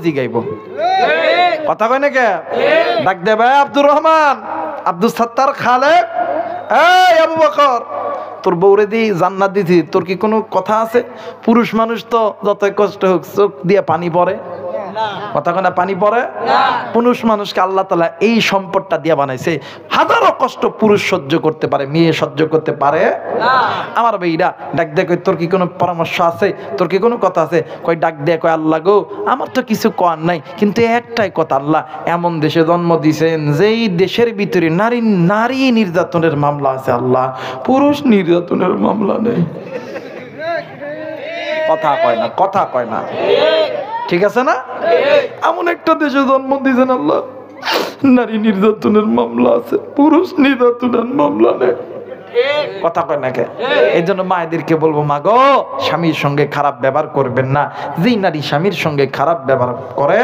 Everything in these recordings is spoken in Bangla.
জিগাইব কথা কয় না কে ডাক দে ভাই আব্দুর রহমান আব্দুল সত্তার খালেক এই আবু বকর তোর বউরে দি জান্নাত দিছি তোর কি কোনো কথা আছে পুরুষ মানুষ তো যতই কষ্ট হোক চোখ দিয়ে পানি পড়ে কথা কয় না পানি পড়ে পুরুষ মানুষকে আল্লাহ তাআলা এই সম্পদটা দিয়ে বানাইছে হাজারো কষ্ট পুরুষ সহ্য করতে পারে মেয়ে সহ্য করতে পারে না আমার ভাইরা ডাক দে কই তোর কি কোনো পরামর্শ আছে তোর কি কোনো কথা আছে কই ডাক দে কই আল্লাহ গো আমার তো কিছু করার নাই কিন্তু একটাই কথা আল্লাহ এমন দেশে জন্ম দিয়েছেন যেই দেশের ভিতরে নারী নির্যাতনের মামলা আছে আল্লাহ পুরুষ নির্যাতনের মামলা নেই কথা কয় না ঠিক আছে না এমন একটা দেশে জন্ম দিয়েছেন আল্লাহ নারী নির্যাতনের মামলা আছে পুরুষ নির্যাতনের মামলা নেই কথা কয় না কে এই জন্য মায়েদেরকে বলবো মা গো স্বামীর সঙ্গে খারাপ ব্যবহার করবেন না যেই নারী স্বামীর সঙ্গে খারাপ ব্যবহার করে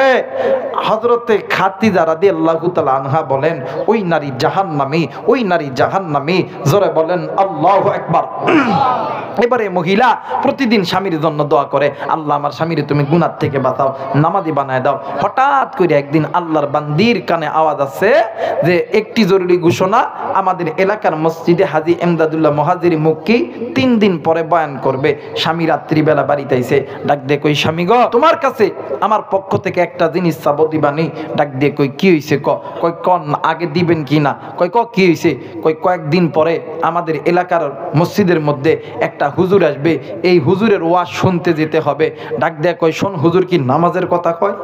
হযরতে খাদিজা রাদিয়াল্লাহু তাআলা আনহা বলেন ওই নারী জাহান্নামী জোরে বলেন আল্লাহু আকবার এবারে মহিলা প্রতিদিন স্বামীর জন্য দোয়া করে আল্লাহ আমার স্বামীরে তুমি গুনাহ থেকে বাঁচাও নামাজি বানায় দাও হঠাৎ করে একদিন আল্লাহর বান্দির কানে আওয়াজ আসছে যে একটি জরুরি ঘোষণা আমাদের এলাকার মসজিদে হাজী এমদাদুল্লাহ মুহাজিরি মুক্কি 3 দিন পরে বয়ান করবে স্বামী রাত্রিবেলা বাড়িতে আইছে ডাক দিয়ে কই স্বামী গো তোমার কাছে আমার পক্ষ থেকে একটা জিনিস চাবো দিবানি ডাক দিয়ে কই কি হইছে কই কোন আগে দিবেন কি না কই কি হইছে কই কয়েকদিন পরে আমাদের এলাকার মসজিদের মধ্যে একটা হুজুর আসবে এই হুজুরের ওয়াজ শুনতে যেতে হবে ডাক দিয়ে কই শোন হুজুর কি নামাজের কথা কয়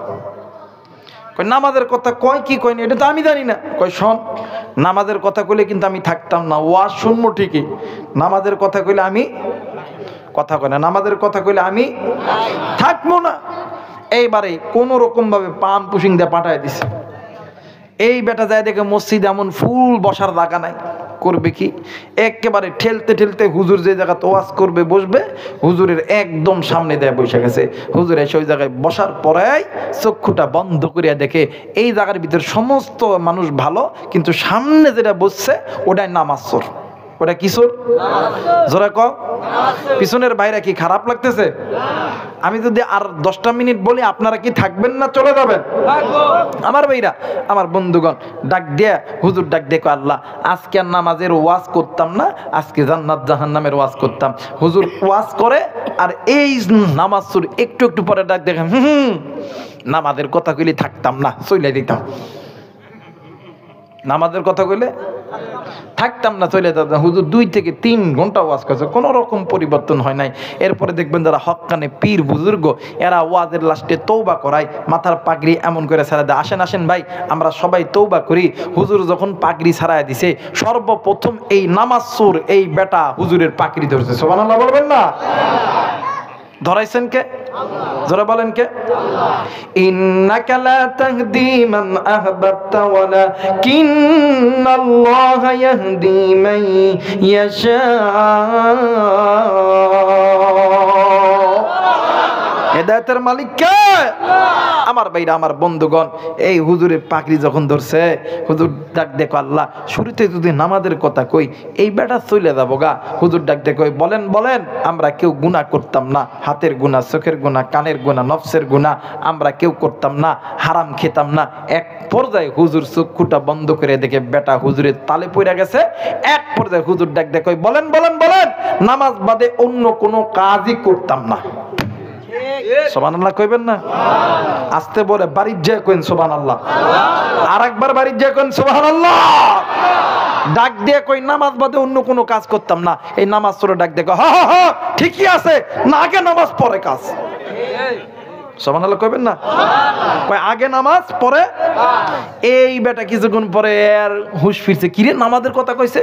কই নামাজের কথা কয় কি কয় না এটা তো আমি জানি না কই শোন নামাজের কথা কইলে কিন্তু আমি থাকতাম না ওয়াজ শুনবো ঠিকই নামাজের কথা কইলে আমি কথা কয় না নামাজের কথা কইলে আমি থাকবো না এইবারে কোনো রকম ভাবে পান পুশিং দিয়ে পাঠায় দিছে এই বেটা যায় দেখে মসজিদ এমন ফুল বসার জায়গা নাই করবে কি একেবারে ঠেলতে হুজুর যে জায়গা ওয়াজ করবে বসবে হুজুরের একদম সামনে দেয় বসে গেছে হুজুর এসে ওই জায়গায় বসার পরেই চক্ষুটা বন্ধ করিয়া দেখে এই জায়গার ভিতর সমস্ত মানুষ ভালো কিন্তু সামনে যেটা বসছে ওটাই নামাজর ওটা কিশোর জোরে ক পিছনের বাইরে কি খারাপ লাগতেছে আমি যদি আর 10টা মিনিট বলি আপনারা কি থাকবেন না চলে যাবেন আমার ভাইরা আমার বন্ধুগণ ডাক দিয়ে হুজুর ডাক দেখো আল্লাহ আজকে আর নামাজের ওয়াজ করতাম না আজকে জান্নাত জাহান্নামের ওয়াজ করতাম হুজুর ওয়াজ করে আর এই নামাজ শুরু একটু পরে ডাক দেখে নামাজের কথা কইলে থাকতাম না চলে দিতাম নামাজের কথা কইলে থাকতাম না চলে যেতাম হুজুর 2 থেকে 3 ঘন্টা ওয়াজ করছে কোনো রকম পরিবর্তন হয় নাই এরপরে দেখবেন যারা হক্কানে পীর বুজুর্গ এরা ওয়াজের লাস্টে তওবা করায় মাথার পাগড়ি এমন করে ছাড়া দেয় আসেন ভাই আমরা সবাই তওবা করি হুজুর যখন পাগড়ি ছাড়ায় দিছে সর্বপ্রথম এই নামাজ সুর এই বেটা হুজুরের পাগড়ি ধরছে সুবহানাল্লাহ বলবেন না ধরাইছেন কে জোরে বলেন কে ইন্নাকা লা তাহদি মান আহবাবতা ওয়ালাকিন্নাল্লাহা ইয়াহদি মান ইয়াশা হেদায়েতের মালিক কে আমার ভাইরা আমার বন্ধুগণ এই হুজুরের পাগড়ি যখন ধরছে হুজুর ডাক দেখো আল্লাহ শুরুতে যদি নামাজের কথা কই এই বেটা চলে যাবো গা হুজুর ডাক দেখো বলেন আমরা কেউ গুনাহ করতাম না হাতের গুনাহ চোখের গুনাহ কানের গুনাহ নফসের গুনাহ আমরা কেউ করতাম না হারাম খেতাম না এক পর্যায়ে হুজুর চক্ষুটা বন্ধ করে দেখে বেটা হুজুরের তালে পড়ে গেছে এক পর্যায়ে হুজুর ডাক দেখো বলেন নামাজ বাদে অন্য কোনো কাজই করতাম না সুবহানাল্লাহ কইবেন না আস্তে বলে বাড়ির যায় কইন সুবহানাল্লাহ আরেকবার বাড়ির যায় কইন সুবহানাল্লাহ ডাক দিয়ে কই নামাজ বাদে অন্য কোনো কাজ করতাম না এই নামাজ পড়ে ডাক দেখো হ্যাঁ ঠিকই আছে না আগে নামাজ পরে কাজ সুবহানাল্লাহ কইবেন না কই আগে নামাজ পরে এই বেটা কিছুক্ষণ পরে আর হুশ ফিরছে কিরে নামাজের কথা কইছে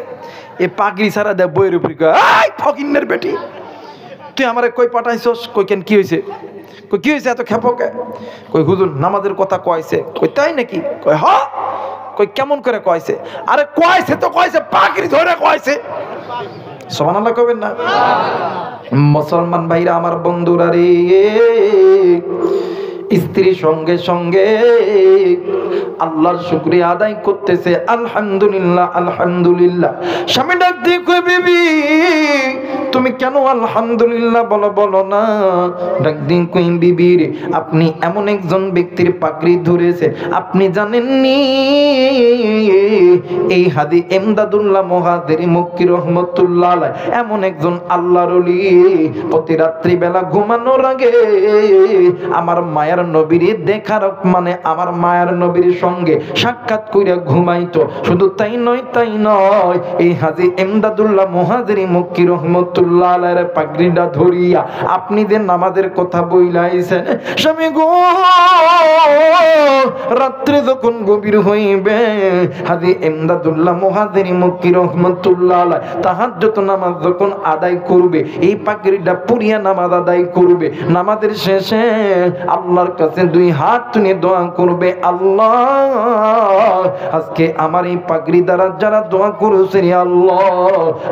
এই পাগড়ি ছাড়া দে বইয়ের উপরে কই এই ফকিন্নের বেটি তুই আমারে কই পাঠাইছস কই কেন কি হইছে কই কি হইছে এত খেপকে কই হুজুর নামাজের কথা কইছে কই তাই নাকি কই হ্যাঁ কই কেমন করে কইছে আরে কইছে তো কইছে পাগড়ি ধরে কইছে সুবহানাল্লাহ কইবেন না মুসলমান ভাইরা আমার বন্ধুরা রে স্ত্রী সঙ্গে সঙ্গে আল্লাহর শুকরিয়া আদায় করতেছে আলহামদুলিল্লাহ স্বামী ডাক দিয়ে কই বিবি তুমি কেন আলহামদুলিল্লাহ বলো না? ডাক দিয়ে কই বিবি রে আপনি এমন একজন ব্যক্তির পাগড়ি ধরেছে আপনি জানেননি এই হাদি এমদাদুল্লাহ মুহাজিরি মক্কি রহমাতুল্লাহ আলাইহি এমন একজন আল্লাহর ওলি প্রতি রাত্রি বেলা ঘুমানোর আগে আমার মায়ার নবীর দেখার মানে আমার মায়ার নবীর সঙ্গে সাক্ষাৎ কইরা ঘুমাইতো। শুধু তাই নয় এই হাজী এমদাদুল্লাহ মুহাজিরি মক্কি রহমাতুল্লাহ আলাইহির পাগড়িটা ধরিয়া আপনি যে নামাজের কথা বইলাইছেন স্বামী গো রাত্রে যখন গভীর হইবে হাজী এমদাদুল্লাহ মুহাজিরি মক্কি রহমাতুল্লাহ আলাইহি তাহাজ্জুদ নামাজ যখন আদায় করবে এই পাগড়িটা পুরিয়া নামাজ আদায় করবে। নামাজের শেষে আল্লাহর কাছে দুই হাত তুলে দোয়া করবে, আল্লাহ আজকে আমার এই পাগড়ি দ্বারা যারা দোয়া করেছে আল্লাহ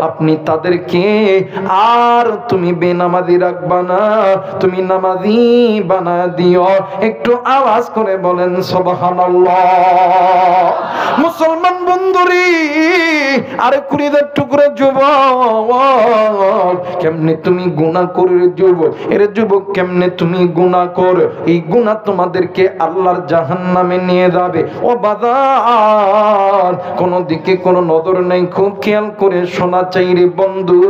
আপনি তাদেরকে আর তুমি বেনামাজি রাখবা না, তুমি নামাজি বানা দিও। একটু আওয়াজ করে বলেন সুবহানাল্লাহ। মুসলমান বন্ধুরি আরে কুড়িদার টুকরা যুবক কেমনে তুমি গুনাহ করে যুবক, এর যুবক কেমনে তুমি গুনাহ করো, এই গুনাহ তোমাদেরকে আল্লাহর জাহান্নামে নিয়ে যাবে। ও বাজার কোন দিকে কোন নজর নেই, খুব খেয়াল করে শোনা চাই রে বন্ধু।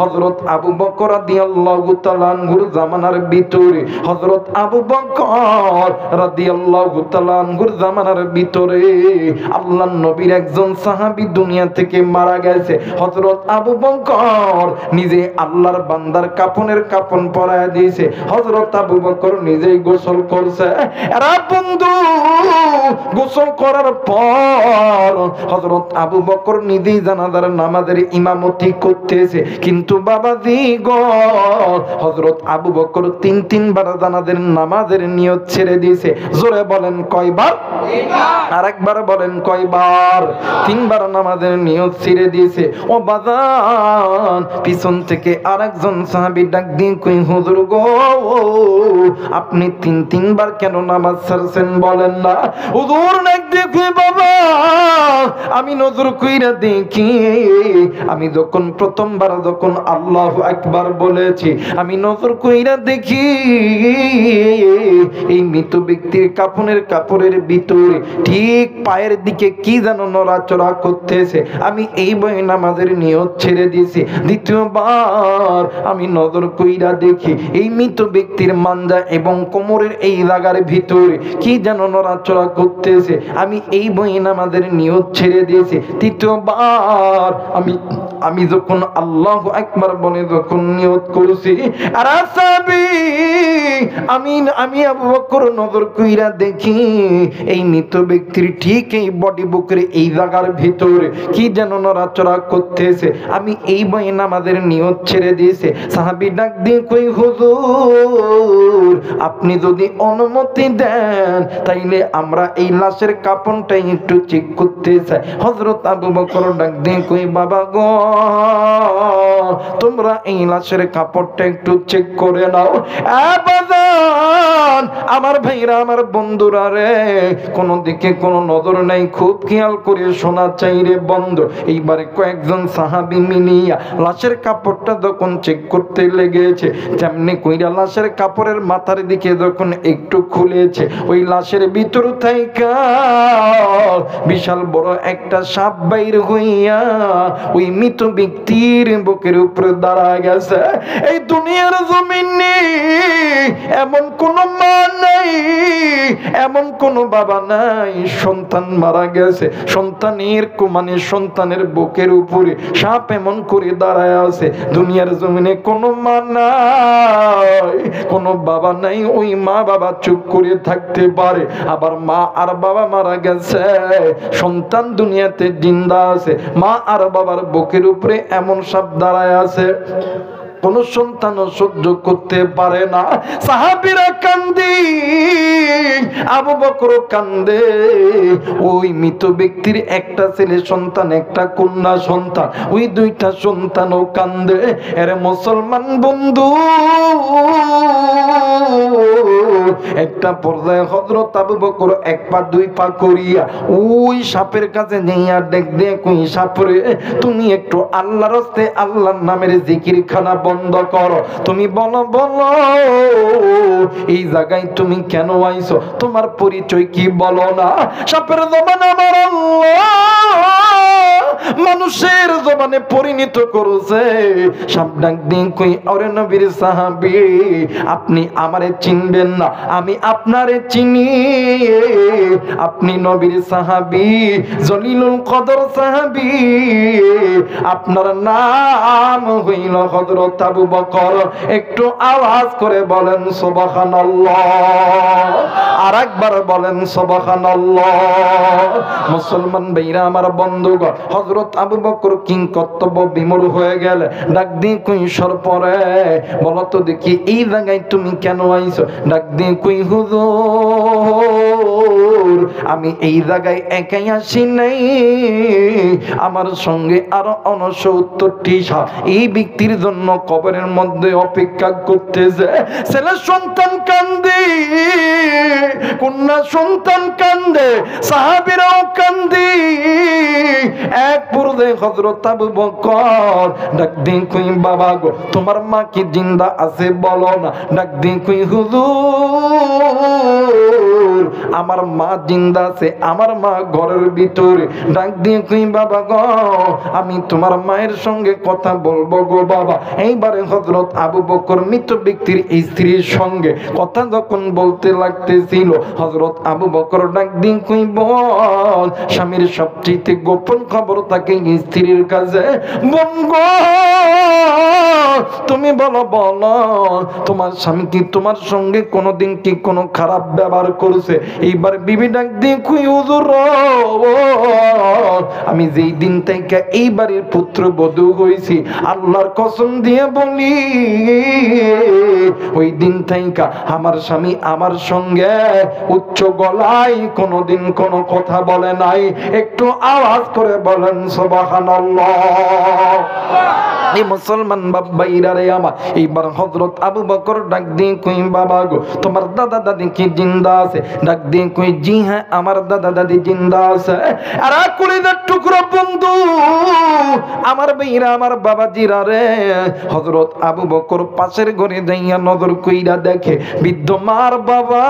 হযরত আবু বকর রাদিয়াল্লাহু তাআলা আনহুর জামানার ভিতরে হযরত আবু বকর রাদিয়াল্লাহু তাআলা আনহুর জামানার ভিতরে আল্লাহর নবীর একজন সাহাবী দুনিয়া থেকে মারা গেছে। হযরত আবু বকর নিজে আল্লাহর বান্দার কাফনের কাফন পরায়া দিয়েছে। হযরত আবু বকর নিজেই গোসল করছে। এরা বন্ধু গোসল করার পর হযরত আবু বকর নিজেই জানাজার নামাজের ইমামতি করতেছে। কিন্তু বাবাজি গো হযরত আবু বকর তিনবার জানাজার নামাজের নিয়ত ছেড়ে দিয়েছে। জোরে বলেন কয়বার? আরেকবার বলেন কয়বার? তিনবার নামাজের নিয়ত ছেড়ে দিয়েছে। ও বাজান পিছন থেকে আরেকজন সাহাবী ডাক দিয়ে কই হুজুর গো আপনি তিনবার কেন নামাজ ছাড়ছেন বলেন না? হুজুর ডাক দিয়ে কই বাবা আমি নজর কইরা দেখি আমি যখন প্রথমবার যখন আল্লাহু আকবার বলেছি আমি নজর কইরা দেখি এই মৃত ব্যক্তির কাফনের কাপড়ের ভিতরে ঠিক পায়ের দিকে কি যেন নড়াচড়া করতেছে। আমি এই বই নামাজের নিয়ত ছেড়ে দিয়েছি। দ্বিতীয়বার আমি নজর কইরা দেখি এই মৃত ব্যক্তির মাঞ্জা এবং কোমরের এই জায়গার ভিতরে কি যেন নড়াচড়া করতেছে। আমি এই বই নামাজের নিয়ত ছেড়ে দিয়েছি। তৃতীয়বার আমি যখন আল্লাহু আকবার বলে যখন নিয়ত করছি আর আসাবি আমি আবু বকর নজর কইরা দেখি এই মৃত ব্যক্তির ঠিক এই বডি বুকের এই জায়গার ভিতরে কি যেন নড়াচড়া করতেছে। আমি এই বই নামাজের নিয়ত ছেড়ে দিয়েছে। সাহাবী ডাক দিয়ে কই হুজুর আপনি যদি অনুমতি দেন তাইলে আমরা এই লাশের কাফনটা একটু চেক করতে চাই। হযরত আবু বকর ডাক দিয়ে কই বাবা গো তোমরা এই লাশের কাপড়টা একটু চেক করে নাও। আবাদান আমার ভাইরা আমার বন্ধুরা রে কোন দিকে কোন নজর নাই, খুব খেয়াল করে শোনা চাই রে বন্ধু। এইবারে কয়েকজন সাহাবী মিলিয়া লাশের কাপড়টা যখন চেক করতে লেগেছে তেমনি কইরা লাশের কাপড়ের মাথার দিকে যখন একটু খুলেছে ওই লাশের ভিতর থাইকা বিশাল বড় একটা সাপ বাইর হইয়া ওই মৃত ব্যক্তির বুকের উপরে দাঁড়ায় গেছে। এই দুনিয়ার জমিনে এমন কোন মা নাই, এমন কোন বাবা নাই সন্তান মারা গেছে সন্তানের মানে সন্তানের বুকের উপরে সাপ এমন করে দাঁড়ায় আছে। দুনিয়ার জমিনে কোন মা নাই, কোন বাবা নাই, ওই মা বাবা চুপ করে থাকতে পারে। আবার মা আর বাবা মারা গেছে, সন্তান দুনিয়াতে জিন্দা আছে, মা আর বাবার বুকের উপরে এমন সাপ দাঁড়ায় আছে কোন সন্তান সহ্য করতে পারে না। সাহাবীরা কান্দি আবু বকর কান্দে। ওই মৃত ব্যক্তির একটা ছেলে সন্তান, একটা কন্যা সন্তান, ওই দুইটা সন্তানও কান্দে। এর মুসলমান বন্ধু, একটা পর্যায়ে হযরত আবু বকর এক পা দুই পা করিয়া ওই সাপের কাছে নিয়া ডেক দিয়ে কই, সাপরে তুমি একটু আল্লাহর রাস্তে আল্লাহর নামের জিকিরখানা বন্ধ করো। তুমি বলো বলো এই জায়গায় তুমি কেন আইছো, তোমার পরিচয় কি বলো না। সাপের জবান আমার আল্লাহ মানুষের জবানে পরিণত করেছে। সাপ ডাক দিয়ে কই, ওরে নবীর সাহাবী, আপনি আমারে চিনবেন না, আমি আপনারে চিনি। আপনি নবীর সাহাবী, জলিলুল কদর সাহাবী, আপনার নাম হইল হযরত আবু বকর। একটু আওয়াজ করে বলেন সুবহানাল্লাহ, আরেকবার বলেন সুবহানাল্লাহ। মুসলমান ভাইরা আমার বন্ধুগণ, হযরত আবু বকর কিং কর্তব্য বিমূঢ় হয়ে গেল। ডাক দিয়ে কই, সরপরে বলো তো দেখি এই জায়গায় তুমি কেন আইছো। ডাক দিয়ে কই, হুজুর আমি এই জায়গায় একাই আসি নাই, আমার সঙ্গে আরো 69টি সাপ এই ব্যক্তির জন্য কবরের মধ্যে অপেক্ষা করতেছে। ছেলে সন্তান কান্দে, কন্যা সন্তান কান্দে, সাহাবীরাও কান্দে। এক পর্যায়ে হযরত আবু বকর ডাক দিয়ে কই, বাবা গো তোমার মা কি জিন্দা আছে বলো না। ডাক দিয়ে কই, হুজুর আমার মা জিন্দা আছে, আমার মা ঘরের ভিতরে। ডাক দিয়ে কই, বাবা গো আমি তোমার মায়ের সঙ্গে কথা বলবো গো বাবা। এইবারে হযরত আবু বকর মৃত ব্যক্তির স্ত্রীর সঙ্গে কথা যখন বলতে লাগতেছিল, হযরত আবু বকর ডাক দিয়ে কই, বল স্বামীর সবচেয়ে গোপন খবর থাকে স্ত্রীর কাছে। বোন গো তুমি বলো বলো তোমার স্বামী কি তোমার সঙ্গে কোনোদিন কি কোনো খারাপ ব্যবহার করেছে? এইবার বিবি ডাক দিয়ে কই, হুজুর আমি যেই দিন থেকে এই বাড়ির পুত্রবধূ হয়েছি আল্লাহর কসম দিয়ে বলি ওই দিন থেকে আমার স্বামী আমার সঙ্গে উচ্চ গলায় কোনোদিন কোনো কথা বলে নাই। একটু আওয়াজ করে বলেন সুবহানাল্লাহ। এই মুসলমান বাবাইরা রে আমার, এইবার হযরত আবু বকর ডাক দিয়ে কই, বাবা গো তোমার দাদা দাদি কি জিন্দা আছে? ডাক দিয়ে কই, জি হ্যাঁ আমার দাদা দাদি জিন্দা আছে। আর কলিজার টুকরো বন্ধু আমার ভাইরা, আমার বাবাজিরা রে, হযরত আবু বকর পাশের ঘরে যাইয়া নজর কইরা দেখে বৃদ্ধ মার বাবা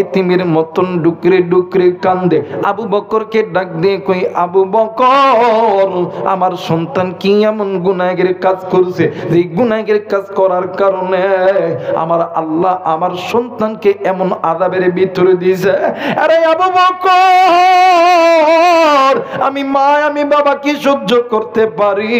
এতিমের মতন ডুকরে ডুকরে কান্দে। আবু বকরকে ডাক দিয়ে কই, আবু বকর আমার সন্তান কি এমন গুনাহের কাজ করছে যে গুনাহের কাজ করার কারণে আমার আল্লাহ আমার সন্তানকে এমন আযাবের ভিতরে দিয়েছে? আরে আবু বকর আমি মা আমি বাবা কি সহ্য করতে পারি?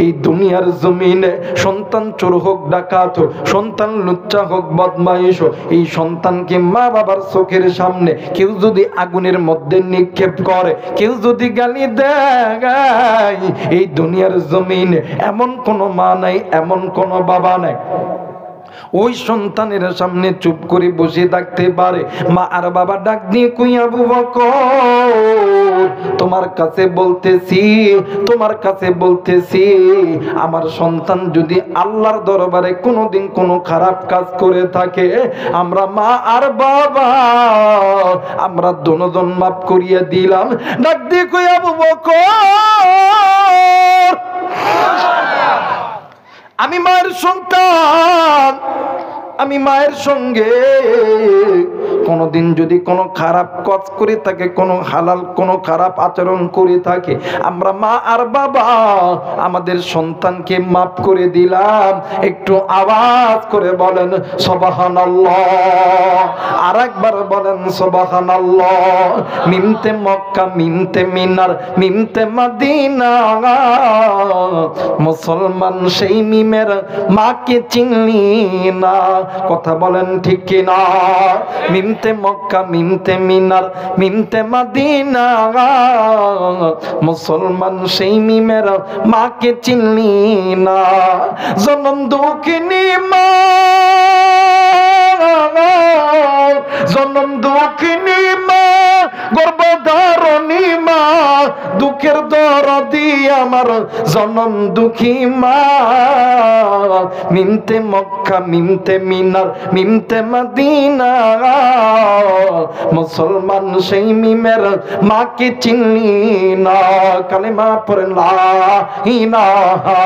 এই দুনিয়ার জমিনে সন্তান চোর হোক ডাকাত হোক, সন্তান লুচ্চা হোক বদমাইশ হোক, এই সন্তানকে মা বাবার চোখের সামনে কেউ যদি আগুনের মধ্যে নিক্ষেপ করে, কেউ যদি গালি দেয়, এই দুনিয়ার জমিনে এমন কোন মা নাই, এমন কোন বাবা নাই ওই সন্তানের সামনে চুপ করে বসে থাকতে পারে। মা আর বাবা ডাক দিয়ে কই, আবু বকর তোমার কাছে বলতেছি, তোমার কাছে বলতেছি আমার সন্তান যদি আল্লাহর দরবারে কোনোদিন কোনো খারাপ কাজ করে থাকে, আমরা মা আর বাবা আমরা দুজন মাফ করিয়ে দিলাম। ডাক দিয়ে কই, আবু বকর আমি মায়ের সন্তান, আমি মায়ের সঙ্গে কোনোদিন যদি কোনো খারাপ কাজ করে থাকে, কোনো হালাল কোনো খারাপ আচরণ করে থাকে, আমরা মা আর বাবা আমাদের সন্তানকে মাফ করে দিলাম। একটু আওয়াজ করে বলেন সুবহানাল্লাহ, আরেকবার বলেন সুবহানাল্লাহ। মিমতে মক্কা মিমতে মিনার মিমতে মদিনা, মুসলমান সেই মিমের মাকে চিনলি না, কথা বলেন ঠিক কিনা? মিমতে মক্কা মিমতে মিনার মিমতে মদিনা, মুসলমান সেই মিমের মাকে চিনলি না। জনম দুঃখিনী মা আমার জনম দুঃখী মা, মিমতে মক্কা মিমতে মিনার মিমতে মদিনা, মুসলমান সেই মিমের মাকে চিনি না। কালেমা পড়েন লা ইলাহা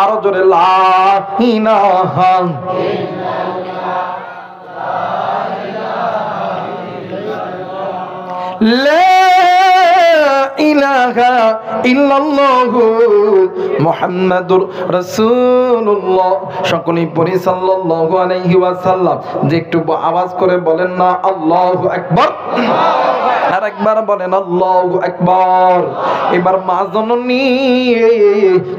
আরো জোরে লা ইলাহা লা ইলাহা ইল্লাল্লাহু মুহাম্মাদুর রাসূলুল্লাহ। সকলেই পড়ি সাল্লাল্লাহু আলাইহি ওয়াসাল্লাম। যে একটু আওয়াজ করে বলেন না আল্লাহু আকবার, আর একবার বলেন আল্লাহু আকবার। এবার মা জননী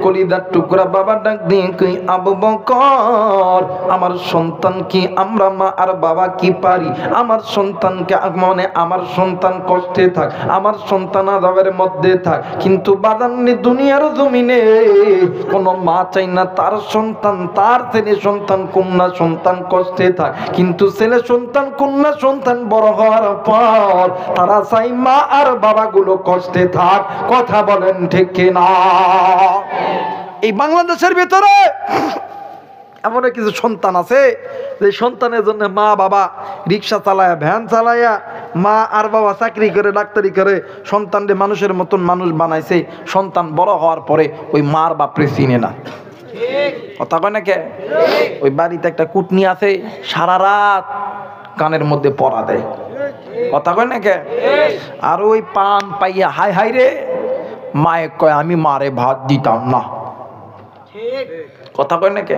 কলিদার টুকরা বাবা ডাক দিয়ে কই আবু বকর, আমার সন্তান কি আমরা মা আর বাবা কি পারি আমার সন্তানকে, মানে আমার সন্তান কষ্টে থাক, আমার সন্তান আযাবের মধ্যে থাক, কিন্তু বাদান্নি দুনিয়ার জমিনে কোন মা চাই না তার সন্তান, তার ছেলে সন্তান কন্যা সন্তান কষ্টে থাক, কিন্তু ছেলে সন্তান কন্যা সন্তান বড় হওয়ার পর তারা চাই মা আর বাবাগুলো কষ্টে থাক। কথা বলেন ঠিক কিনা? এই বাংলাদেশের ভিতরে এমন কিছু সন্তান আছে যে সন্তানের জন্য মা বাবা রিক্সা চালায়া ভ্যান চালায়া, মা আর বাবা চাকরি করে ডাক্তারি করে সন্তানকে মানুষের মতন মানুষ বানাইছে, সন্তান বড় হওয়ার পরে ওই মার বাপরে চিনে না। কথা কয় না কে? ওই বাড়িতে একটা কুটনি আছে, সারা রাত কানের মধ্যে পড়া দেয়। কথা কয় না কে? আর ওই পান পাইয়া হাই হাই রে মায়ে কয় আমি মারে ভাত দিতাম না। কথা কয় না কে?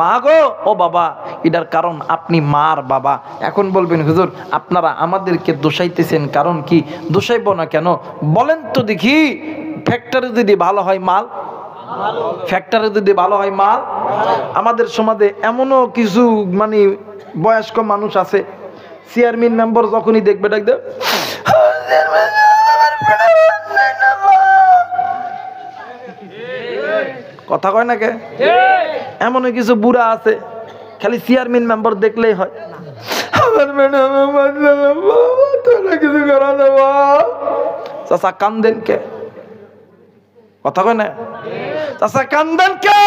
মা গো ও বাবা, এটার কারণ আপনি মার বাবা। এখন বলবেন হুজুর আপনারা আমাদেরকে দোষাইতেছেন, কারণ কি? দোষাইব না কেন বলেন তো দেখি। ফ্যাক্টরি যদি ভালো হয় মাল, ফ্যাক্টরি যদি ভালো হয় মাল। আমাদের সমাজে এমনও কিছু মানে বয়স্ক মানুষ আছে, চেয়ারম্যান মেম্বার যখনই দেখবে ডাকবে কথা কয় না কে? এমন কিছু বুড়া আছে খালি চেয়ারম্যান মেম্বার দেখলেই হয় কিছু করা দেবো। চাচা কান্দেন কে? কথা কয় না? চাচা কান্দেন কে?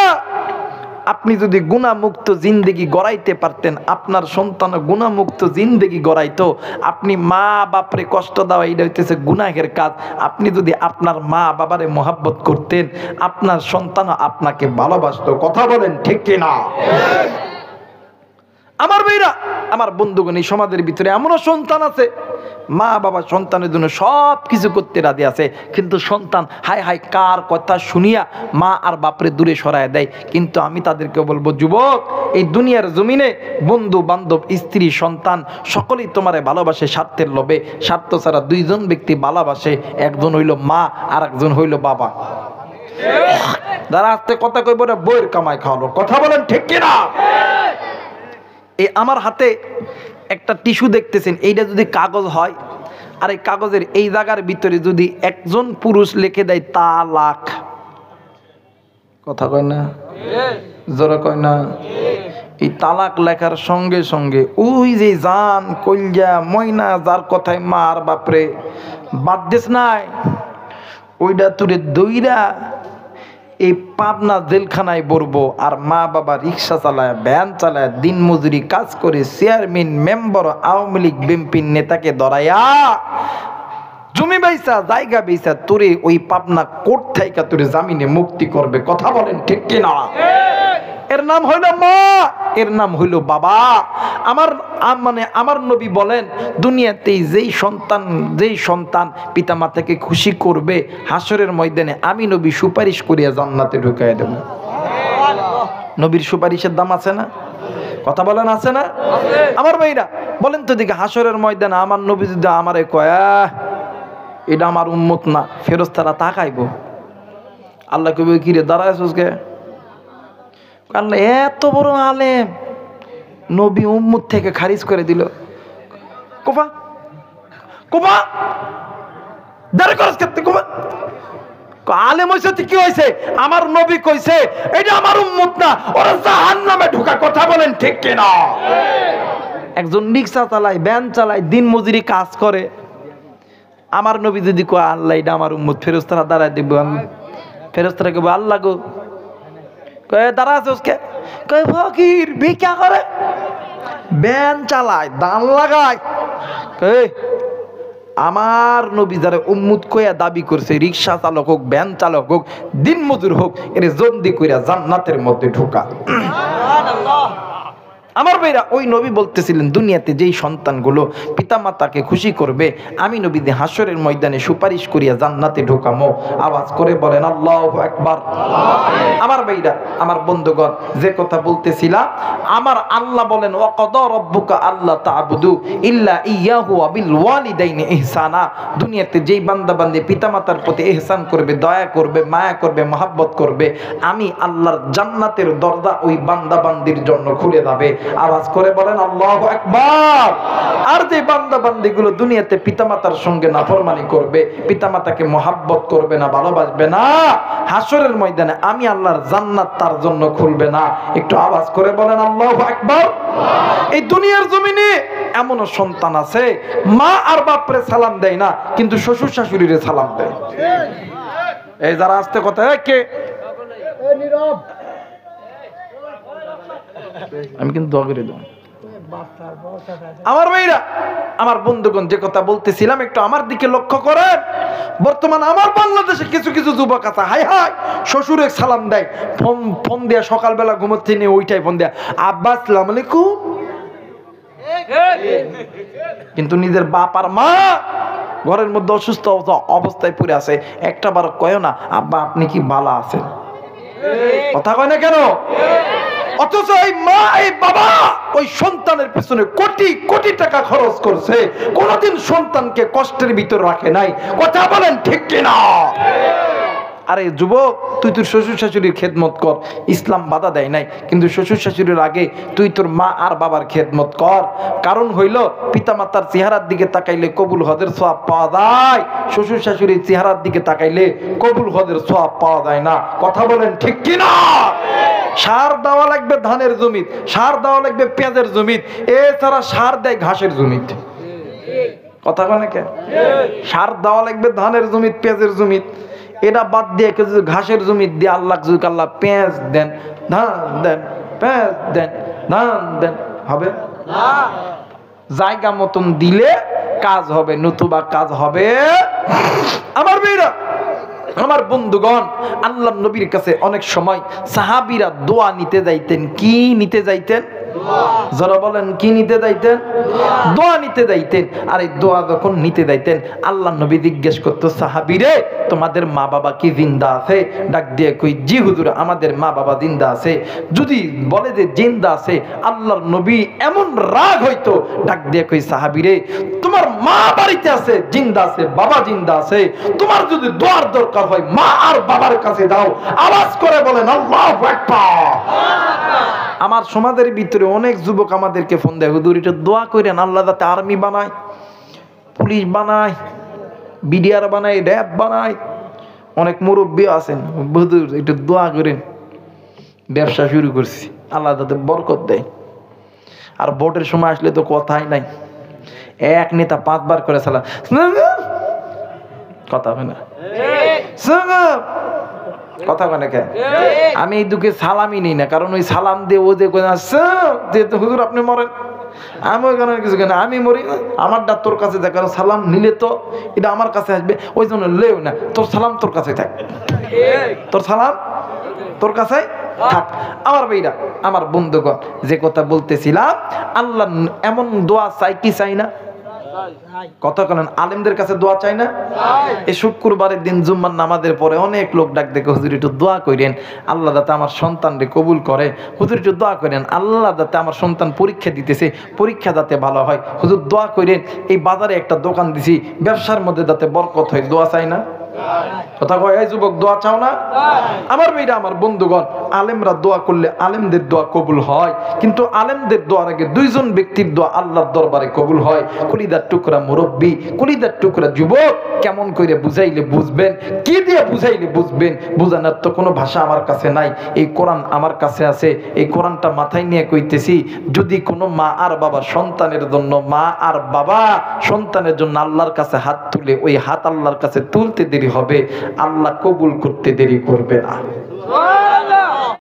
আপনি যদি গুনাহমুক্ত জিন্দেগি গড়াইতে পারতেন, আপনার সন্তান গুনাহমুক্ত জিন্দেগি গড়াইতো। আপনি মা বাপরে কষ্ট দেওয়া এটা হইতেছে গুনাহের কাজ। আপনি যদি আপনার মা বাবারে মহাব্বত করতেন, আপনার সন্তান আপনাকে ভালোবাসতো। কথা বলেন ঠিক কিনা? আমার ভাইরা, আমার বন্ধুগণ, এই সমাজের ভিতরে এমনও সন্তান আছে মা বাবা সন্তানের জন্য সব কিছু করতে রাজি আছে, কিন্তু সন্তান হাই হাই কার কথা শুনিয়া মা আর বাপরে দূরে সরায় দেয়। কিন্তু আমি তাদেরকে বলবো, যুবক, এই দুনিয়ার জমিনে বন্ধু বান্ধব স্ত্রী সন্তান সকলেই তোমারে ভালোবাসে স্বার্থের লোভে। স্বার্থ ছাড়া দুইজন ব্যক্তি ভালোবাসে, একজন হইল মা আর একজন হইল বাবা। যারা আস্তে কথা কইব না বইয়ের কামাই খাওয়ালো। কথা বলেন ঠিক কিনা? এই আমার হাতে একটা টিস্যু দেখতেছেন, এইটা যদি কাগজ হয় আর এই কাগজের এই জায়গার ভিতরে যদি একজন পুরুষ লিখে দেয় তালাক, কথা কয় না? জোরে কয় না? এই তালাক লেখার সঙ্গে সঙ্গে ওই যে জান কলজা ময়না যার কথায় মার বাপরে বাদ দিস নাই, ওইটা তুরে দইরা এই পাবনা জেলখানায় বলবো। আর মা বাবা রিক্সা চালায়, ভ্যান চালায়, দিন মজুরি কাজ করে চেয়ারম্যান মেম্বার আওয়ামী লীগ বিএনপির নেতাকে ধরাইয়া জমি বেচা জায়গা বেচা তোরে ওই পাবনা কোর্ট থেকে তোরে জামিনে মুক্তি করবে। কথা বলেন ঠিক কিনা? এর নাম হইল মা, এর নাম হইল বাবা। আমার নবী বলেন, দুনিয়াতেই যেই সন্তান পিতা মাতাকে খুশি করবে, হাসরের ময়দানে আমি নবী সুপারিশ করিয়া জান্নাতে ঢুকাইয়া দেব। নবীর সুপারিশের দাম আছে না? কথা বলেন আছে না? আমার ভাইরা বলেন তো দিকে, হাসরের ময়দানে আমার নবী যদি আমারে কয় এটা আমার উম্মত না, ফেরেশতারা তাকাইব। আল্লাহ কইবে কি রে দাঁড়ায়ছিস কে? আল্লাহ এত বড় আলেম, নবী উম্মত থেকে খারিজ করে দিল। কোপা কোপা দাঁড়া করস করতে কোপা আলেম হইছে কি হইছে? আমার নবী কইছে এটা আমার উম্মত না, ওরা জাহান্নামে ঢোকা। কথা বলেন ঠিক কিনা? একজন রিক্সা চালায়, ভ্যান চালায়, দিন মজুরি কাজ করে। আমার নবী যদি কয় আল্লাহ এটা আমার উম্মত, ফেরেশতারা দাঁড়ায় দেখবো, ফেরেশতারা কইবো আল্লাহ গো, কয়ে দাঁড়া আছে ওকে, কয়ে ফকির ভিক্ষা করে, ভ্যান চালায়, দান লাগায়, কয়ে আমার নবী যারা উম্মত কইয়া দাবি করছে, রিক্সা চালক হোক, ভ্যান চালক হোক, দিন মজুর হোক, এর জলদি কইরা জান্নাতের মধ্যে ঢোকা। আমার ভাইরা, ওই নবী বলতেছিলেন দুনিয়াতে যেই সন্তানগুলো পিতামাতাকে খুশি করবে, আমি নবী হাসরের ময়দানে সুপারিশ করিয়া জান্নাতে ঢোকামো। আওয়াজ করে বলেন আল্লাহু আকবার। আমার ভাইরা, আমার বন্ধুগণ, যে কথা বলতেছিলাম, আমার আল্লাহ বলেন ওয়াকাদা রাব্বুকা আল্লা তা'বুদু ইল্লা ইয়াহু ওয়া বিল ওয়ালিদাইনি ইহসানা। দুনিয়াতে যেই বান্দা বান্দী পিতামাতার প্রতি ইহসান করবে, দয়া করবে, মায়া করবে, মহব্বত করবে, আমি আল্লাহর জান্নাতের দরজা ওই বান্দা বান্দির জন্য খুলে যাবে। আওয়াজ করে বলেন আল্লাহু আকবার। আর যে বান্দা বান্দিগুলো দুনিয়াতে পিতামাতার সঙ্গে নাফরমানি করবে, পিতামাতাকে মহব্বত করবে না, ভালোবাসবে না, হাসরের ময়দানে আমি আল্লাহর জান্নাত তার জন্য খুলবে না। একটু আওয়াজ করে বলেন আল্লাহু আকবার। এই দুনিয়ার জমিনে এমনও সন্তান আছে মা আর বাপরে সালাম দেয় না, কিন্তু শ্বশুর শাশুড়িরে সালাম দেয়। এই যারা আস্তে কথা, কে আমি কিন্তু দোয়া করে দেব। আমার ভাইরা, আমার বন্ধুগণ, যে কথা বলতেছিলাম একটু আমার দিকে লক্ষ্য করেন। বর্তমান আমার বাংলাদেশে কিছু কিছু যুবক আছে, হাই হাই শ্বশুরে সালাম দেয়, ফোন দেয়া, সকালবেলা ঘুমোচ্ছে নিয়ে ওইটাই ফোন দেয়া, আব্বা আসসালামু আলাইকুম, কিন্তু নিজের বাপ আর মা ঘরের মধ্যে অসুস্থ অবস্থায় পড়ে আছে, একটা বার কয় না আব্বা আপনি কি ভালো আছেন, কথা কয় না কেন? অথচ এই মা এই বাবা ওই সন্তানের পেছনে কোটি কোটি টাকা খরচ করছে, কোনদিন সন্তানকে কষ্টের ভিতর রাখে নাই। কথা বলেন ঠিক কিনা? আরে যুবক, তুই তোর শ্বশুর শাশুড়ির খেদমত কর, ইসলাম বাধা দেয় নাই, কিন্তু শ্বশুর শাশুড়ির আগে তুই তোর মা আর বাবার খেদমত কর। কারণ হইল পিতামাতার চেহারার দিকে তাকাইলে কবুল হজের সওয়াব পাওয়া যায়, শ্বশুর শাশুড়ির চেহারার দিকে তাকাইলে কবুল হজের সওয়াব পাওয়া যায় না। কথা বলেন ঠিক কিনা? সার দেওয়া লাগবে ধানের জমিত, সার দেওয়া লাগবে পেঁয়াজের জমিত, এছাড়া সার দেয় ঘাসের জমিত। কথা বলে কে? সার দেওয়া লাগবে ধানের জমিত, পেঁয়াজের জমিত, এটা বাদ দিয়ে কেউ যদি ঘাসের জমি দিয়ে আল্লাহ যদি আল্লাহ পেঁয়াজ দেন, ধান দেন, পেঁয়াজ দেন, ধান দেন, হবে না। জায়গা মতন দিলে কাজ হবে, নতুবা কাজ হবে। আমার মেয়েরা, আমার বন্ধুগণ, আল্লাহ নবীর কাছে অনেক সময় সাহাবীরা দোয়া নিতে যাইতেন। কি নিতে যাইতেন? যারা বলেন কি নিতে যাইতেন? দোয়া নিতে যাইতেন। আর এই দোয়া যখন নিতে যাইতেন, আল্লাহ নবী জিজ্ঞেস করতো, সাহাবীরে তোমাদের মা বাবা কি জিন্দা আছে? ডাক দিয়ে কই, জি হুজুর আমাদের মা বাবা জিন্দা আছে। যদি বলে যে জিন্দা আছে, আল্লাহর নবী এমন রাগ হইতো, ডাক দিয়ে কই, সাহাবীরে তোমার মা বাড়িতে আছে, জিন্দা আছে, বাবা জিন্দা আছে, তোমার যদি দোয়ার দরকার হয় মা আর বাবার কাছে দাও। আওয়াজ করে বলেন আল্লাহু আকবার। আমার সমাজের ভিতরে অনেক যুবক আমাদেরকে ফোন দেয়, হুজুর এটা দোয়া করেন আল্লাহ যাতে আর্মি বানায়, পুলিশ বানায়, বিডিআর বানায়, র্যাব বানায়। অনেক মুরব্বী আছেন, হুজুর একটু দোয়া করেন, ব্যবসা শুরু করছি, আল্লাহ যাতে বরকত দেয়। আর ভোটের সময় আসলে তো কথাই নাই, এক নেতা 5 বার করে সালাম, কথা হয় না, কথা বলে কেন? আমি এই দুঃখে সালামই নেই না, কারণ ওই সালাম দিয়ে ও যে যেহেতু হুজুর আপনি মরেন, আমি ওই কারণে কিছু কেন, আমি মরি না, আমার ডাক তোর কাছে দেখ, কারণ সালাম নিলে তো এটা আমার কাছে আসবে, ওই জন্য লেও না, তোর সালাম তোর কাছে থাকবে, তোর সালাম তোর কাছে থাক। আমার ভাইরা, আমার বন্ধুগণ, যে কথা বলতেছিলাম, আল্লাহ এমন দোয়া চাই কি চাই না? কথা বলেন, আলেমদের কাছে দোয়া চাই না? এই শুক্রবারের দিন জুম্মার নামাজের পরে অনেক লোক ডাক দেখে, হুজুর একটু দোয়া করেন আল্লাহ যাতে আমার সন্তানকে কবুল করে, হুজুর একটু দোয়া করেন আল্লাহ যাতে আমার সন্তান পরীক্ষা দিতেছে, পরীক্ষা যাতে ভালো হয়, হুজুর দোয়া করেন এই বাজারে একটা দোকান দিছি, ব্যবসার মধ্যে যাতে বরকত হয়। দোয়া চাই না? কথা কয় এই যুবক, দোয়া চাও না? আমার মেয়েরা, আমার বন্ধুগণ, আলেমরা দোয়া করলে আলেমদের দোয়া কবুল হয়, কিন্তু আলেমদের দোয়ার আগে দুইজন ব্যক্তির দোয়া আল্লাহর দরবারে কবুল হয়। কলিদার টুকরা মুরব্বী, কলিদার টুকরা যুবক, কেমন করে বুঝাইলে বুঝবেন, কি দিয়ে বুঝাইলে বুঝবেন? বুঝানোর তো কোনো ভাষা আমার কাছে নাই, এই কোরআন আমার কাছে আছে। এই কোরআনটা মাথায় নিয়ে কইতেছি, যদি কোনো মা আর বাবা সন্তানের জন্য, মা আর বাবা সন্তানের জন্য আল্লাহর কাছে হাত তুলে, ওই হাত আল্লাহর কাছে তুলতে দেরি হবে, আল্লাহ কবুল করতে দেরি করবে না।